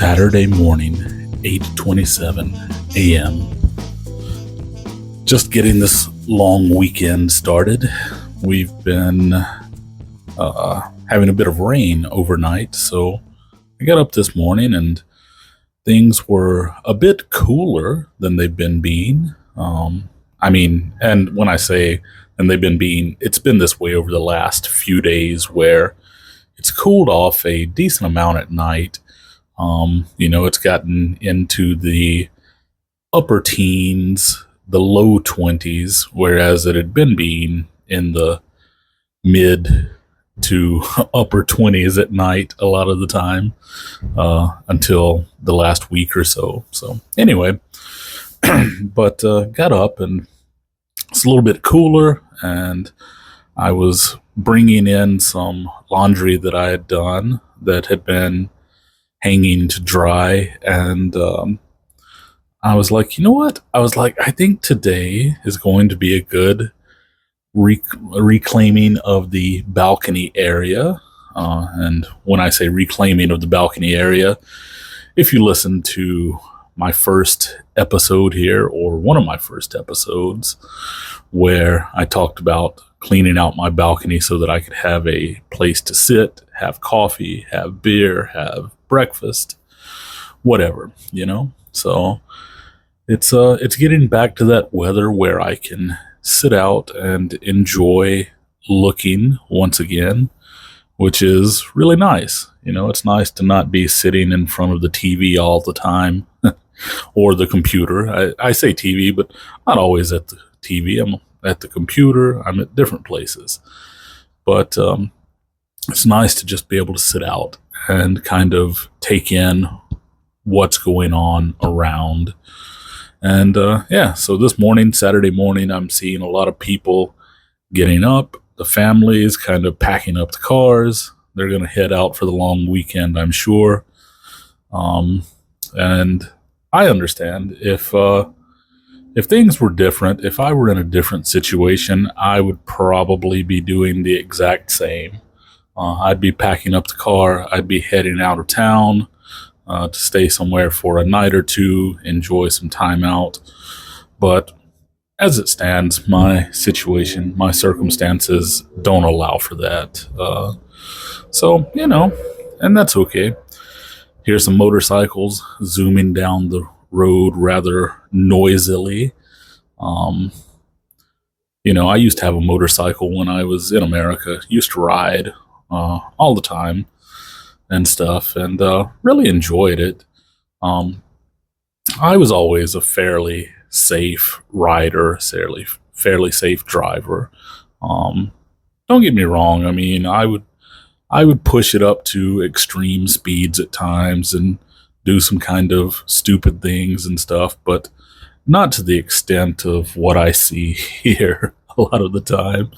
Saturday morning, 8:27 a.m. Just getting this long weekend started. We've been having a bit of rain overnight, so I got up this morning and things were a bit cooler than they've been being. And when I say and they've been being, it's been this way over the last few days where it's cooled off a decent amount at night. It's gotten into the upper teens, the low 20s, whereas it had been being in the mid to upper 20s at night a lot of the time, until the last week or so. So anyway, but got up and it's a little bit cooler, and I was bringing in some laundry that I had done that had been hanging to dry, and I was like, you know what? I think today is going to be a good reclaiming of the balcony area. And when I say reclaiming of the balcony area, if you listen to my first episode here, or one of my first episodes, where I talked about cleaning out my balcony so that I could have a place to sit, have coffee, have beer, have breakfast, whatever, So it's getting back to that weather where I can sit out and enjoy looking once again, which is really nice. It's nice to not be sitting in front of the TV all the time or the computer. I say TV, but not always at the TV. I'm at the computer. I'm at different places. But it's nice to just be able to sit out and kind of take in what's going on around. And so this morning, Saturday morning, I'm seeing a lot of people getting up. The families kind of packing up the cars. They're going to head out for the long weekend, I'm sure. And I understand if things were different, if I were in a different situation, I would probably be doing the exact same. I'd be packing up the car. I'd be heading out of town to stay somewhere for a night or two, enjoy some time out. But as it stands, my situation, my circumstances don't allow for that. And that's okay. Here's some motorcycles zooming down the road rather noisily. I used to have a motorcycle when I was in America. Used to ride all the time and stuff, and really enjoyed it. I was always a fairly safe rider, fairly safe driver. Don't get me wrong. I mean, I would push it up to extreme speeds at times and do some kind of stupid things and stuff, but not to the extent of what I see here a lot of the time.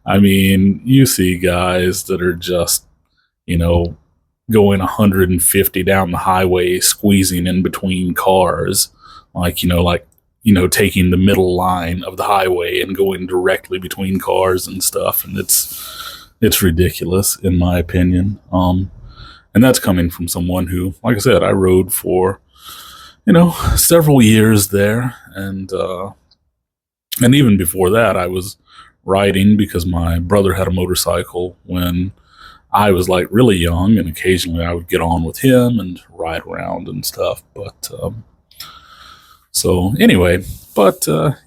I mean, you see guys that are just, going 150 down the highway, squeezing in between cars, taking the middle line of the highway and going directly between cars and stuff. And it's ridiculous, in my opinion. And that's coming from someone who, like I said, I rode for, several years there. And even before that, I was riding because my brother had a motorcycle when I was really young, and occasionally I would get on with him and ride around and stuff. But,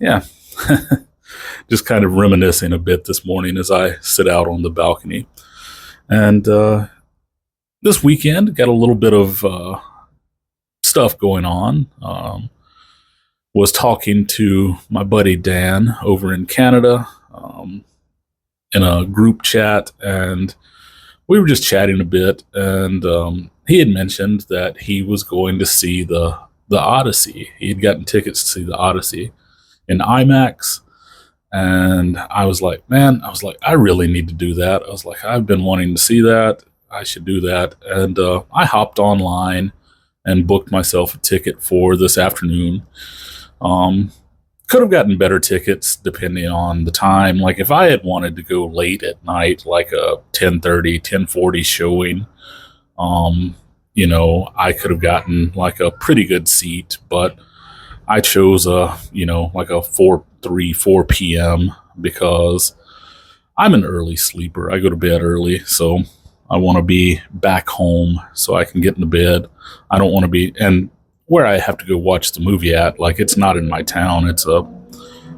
yeah, just kind of reminiscing a bit this morning as I sit out on the balcony. And, this weekend, got a little bit of stuff going on. Was talking to my buddy Dan over in Canada in a group chat, and we were just chatting a bit. And he had mentioned that he was going to see the Odyssey. He had gotten tickets to see the Odyssey in IMAX. And I was like, I really need to do that. I was like, I've been wanting to see that. I should do that. And I hopped online and booked myself a ticket for this afternoon. Could have gotten better tickets depending on the time. Like if I had wanted to go late at night, like a 10:30, 10:40 showing, I could have gotten like a pretty good seat, but I chose like a 4 p.m. because I'm an early sleeper. I go to bed early, so I want to be back home so I can get into bed. I don't want to be, and where I have to go watch the movie at, like it's not in my town. It's a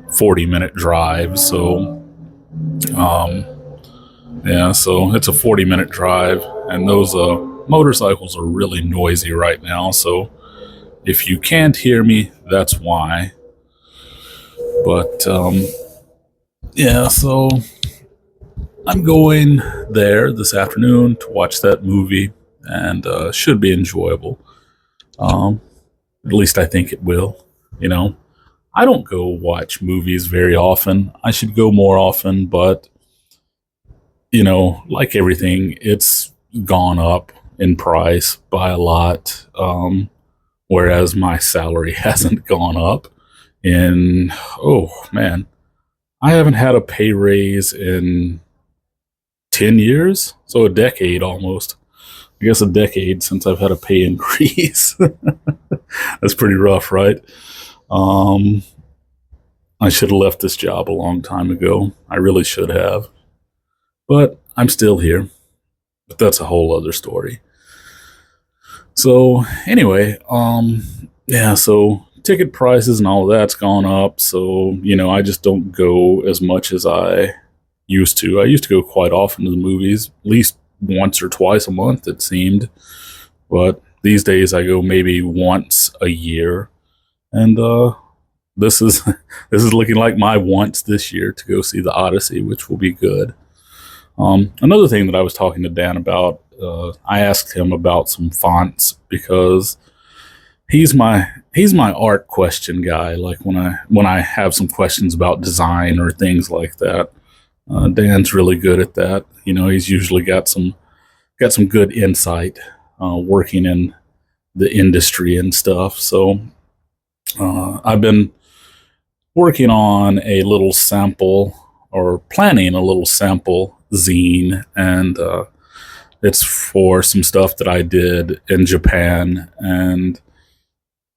40-minute drive. So, so it's a 40-minute drive, and those motorcycles are really noisy right now. So if you can't hear me, that's why. But so I'm going there this afternoon to watch that movie, and should be enjoyable. At least I think it will. I don't go watch movies very often. I should go more often, but like everything, it's gone up in price by a lot. Whereas my salary hasn't gone up in, oh man, I haven't had a pay raise in 10 years. So a decade almost. I guess a decade since I've had a pay increase. That's pretty rough, right? I should have left this job a long time ago. I really should have. But I'm still here. But that's a whole other story. So anyway, so ticket prices and all of that's gone up. So, I just don't go as much as I used to. I used to go quite often to the movies, at least once or twice a month, it seemed. But these days I go maybe once a year. And this is looking like my once this year to go see the Odyssey, which will be good. Another thing that I was talking to Dan about, I asked him about some fonts because he's my art question guy. Like when I have some questions about design or things like that, Dan's really good at that. He's usually got some good insight, working in the industry and stuff. So I've been working on a little sample, or planning a little sample zine, and it's for some stuff that I did in Japan, and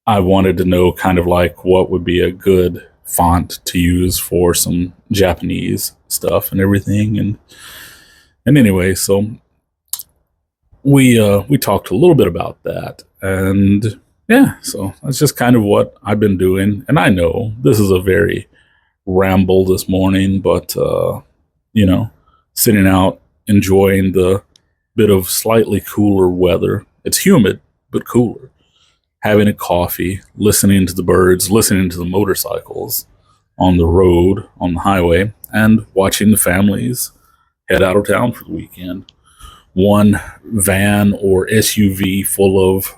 I wanted to know kind of like what would be a good font to use for some Japanese stuff and everything. And anyway, so we talked a little bit about that, and so that's just kind of what I've been doing. And I know this is a very ramble this morning, but sitting out enjoying the bit of slightly cooler weather. It's humid but cooler. Having a coffee, listening to the birds, listening to the motorcycles on the road, on the highway, and watching the families head out of town for the weekend. One van or SUV full of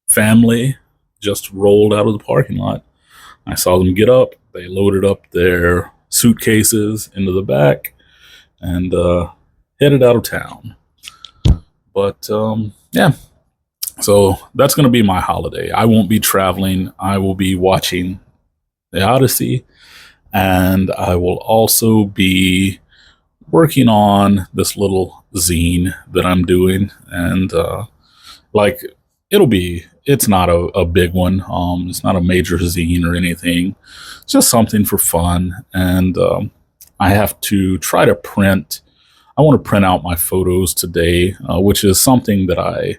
family just rolled out of the parking lot. I saw them get up. They loaded up their suitcases into the back and headed out of town. But so that's going to be my holiday. I won't be traveling. I will be watching the Odyssey, and I will also be working on this little zine that I'm doing. And it's not a big one. It's not a major zine or anything. It's just something for fun. And I have to try to I want to print out my photos today, which is something that I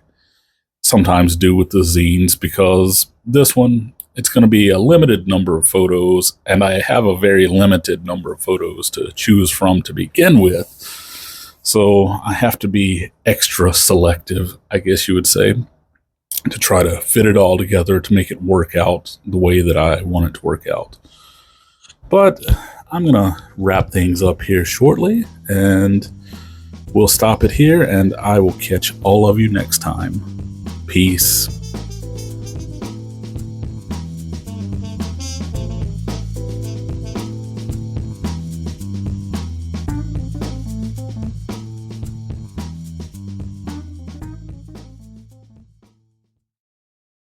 sometimes do with the zines, because this one, it's going to be a limited number of photos, and I have a very limited number of photos to choose from to begin with. So I have to be extra selective, I guess you would say, to try to fit it all together to make it work out the way that I want it to work out. But I'm going to wrap things up here shortly, and we'll stop it here, and I will catch all of you next time. Peace.